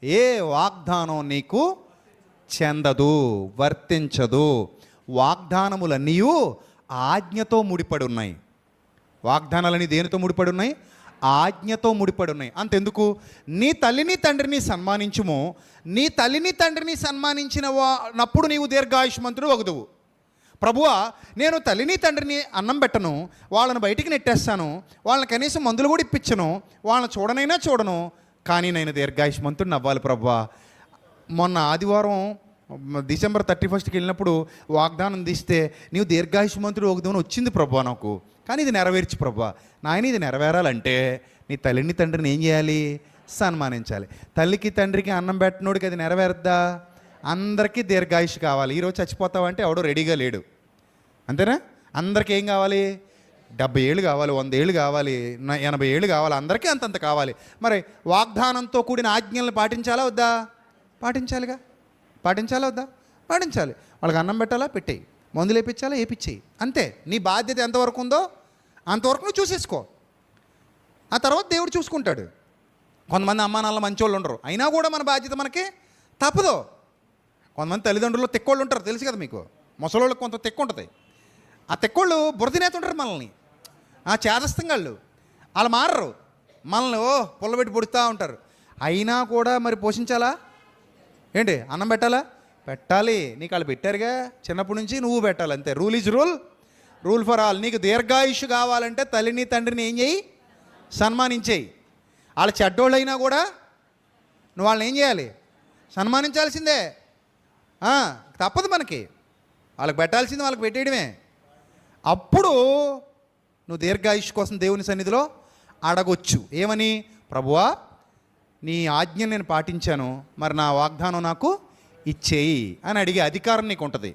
ఏ వాగ్దానం నీకు చెందదు, వర్తించదు. వాగ్దానములన్నీ ఆజ్ఞతో ముడిపడి ఉన్నాయి. వాగ్దానాలని దేనితో ముడిపడి ఉన్నాయి? ఆజ్ఞతో ముడిపడి ఉన్నాయి. అంతెందుకు, నీ తల్లిని తండ్రిని సన్మానించుము, నీ తల్లిని తండ్రిని సన్మానించినప్పుడు నీవు దీర్ఘాయుష్మంతుడు వగుదువు. ప్రభువా, నేను తల్లిని తండ్రిని అన్నం పెట్టను, వాళ్ళని బయటికి నెట్టేస్తాను, వాళ్ళని కనీసం మందులు కూడా ఇప్పించను, వాళ్ళని చూడనైనా చూడను, కానీ నేను దీర్ఘాయుష్మంతుడిని అవ్వాలి ప్రభువా. మొన్న ఆదివారం డిసెంబర్ 31కి వెళ్ళినప్పుడు వాగ్దానం తీస్తే నీవు దీర్ఘాయుష్మంతుడు వగుదువు వచ్చింది ప్రభువా నాకు. కానీ ఇది నెరవేర్చి ప్రభువా. నాయన ఇది నెరవేరాలంటే నీ తల్లిని తండ్రిని ఏం చేయాలి? సన్మానించాలి. తల్లికి తండ్రికి అన్నం పెట్టినోడికి అది నెరవేరుద్దా? అందరికీ దీర్ఘాయుష్ కావాలి. ఈరోజు చచ్చిపోతావంటే ఎవడో రెడీగా లేడు, అంతేనా? అందరికీ ఏం కావాలి? 70 ఏళ్ళు కావాలి, 100 ఏళ్ళు కావాలి, 80 ఏళ్ళు కావాలి, అందరికీ అంతంత కావాలి. మరి వాగ్దానంతో కూడిన ఆజ్ఞలను పాటించాలా వద్దా? పాటించాలిగా. పాటించాలా వద్దా? పాటించాలి. వాళ్ళకి అన్నం పెట్టాలా? పెట్టేయి. మందులు వేయించాలా? వేయించేయి. అంతే. నీ బాధ్యత ఎంతవరకు ఉందో అంతవరకు నువ్వు చూసేసుకో. ఆ తర్వాత దేవుడు చూసుకుంటాడు. కొంతమంది అమ్మా నాన్న మంచోళ్ళు ఉండరు, అయినా కూడా మన బాధ్యత మనకి తప్పదు. కొంతమంది తల్లిదండ్రులు తెక్కోళ్ళు ఉంటారు, తెలుసు కదా మీకు. ముసలోళ్ళకి కొంత తెక్కు ఉంటుంది. ఆ తెక్కోళ్ళు బురదినేతుంటారు మనల్ని, ఆ చేదస్తంగాళ్ళు. వాళ్ళు మారరు, మనల్ని పుల్లబెట్టి పొడుస్తూ ఉంటారు. అయినా కూడా మరి పోషించాలా ఏంటి? అన్నం పెట్టాలా? పెట్టాలి. నీకు వాళ్ళు పెట్టారుగా చిన్నప్పటి నుంచి, నువ్వు పెట్టాలి. అంతే. Rule is rule for all. నీకు దీర్ఘాయుష్ కావాలంటే తల్లిని తండ్రిని ఏం చేయి? సన్మానించేయి. వాళ్ళు చెడ్డోళ్ళైనా కూడా నువ్వు వాళ్ళని ఏం చేయాలి? సన్మానించాల్సిందే. తప్పదు మనకి. వాళ్ళకి పెట్టాల్సింది వాళ్ళకి పెట్టేయడమే. అప్పుడు నువ్వు దీర్ఘాయుష్ కోసం దేవుని సన్నిధిలో అడగొచ్చు. ఏమని? ప్రభువా, నీ ఆజ్ఞ నేను పాటించాను, మరి నా వాగ్దానం నాకు ఇచ్చేయి అని అడిగే అధికారం నీకు ఉంటుంది.